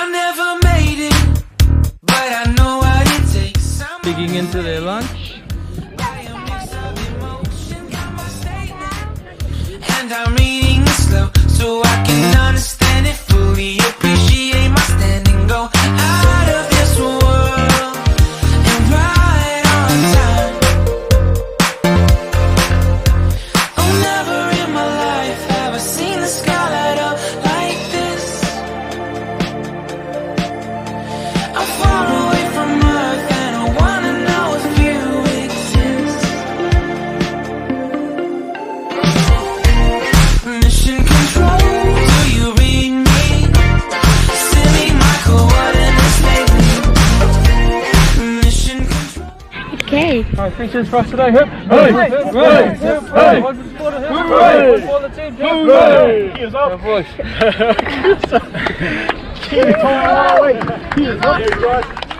I never made it, but I know what it takes. Digging into their lunch. And I'm reading it slow so I can understand it fully. Appreciate my standing, go out of this world and right on time. Oh, never in my life have I seen the sky light up like this. I'm far away from Earth and I wanna know if you exist. Mission control, do you read me? Send me my coordinates lately. Mission control. Okay. Alright, 3 cheers for us today. Hip! Hey! Hey! Hey! One for the sport, hip! One for the team, hip! Cheers up! Yeah, boys. Cheers up!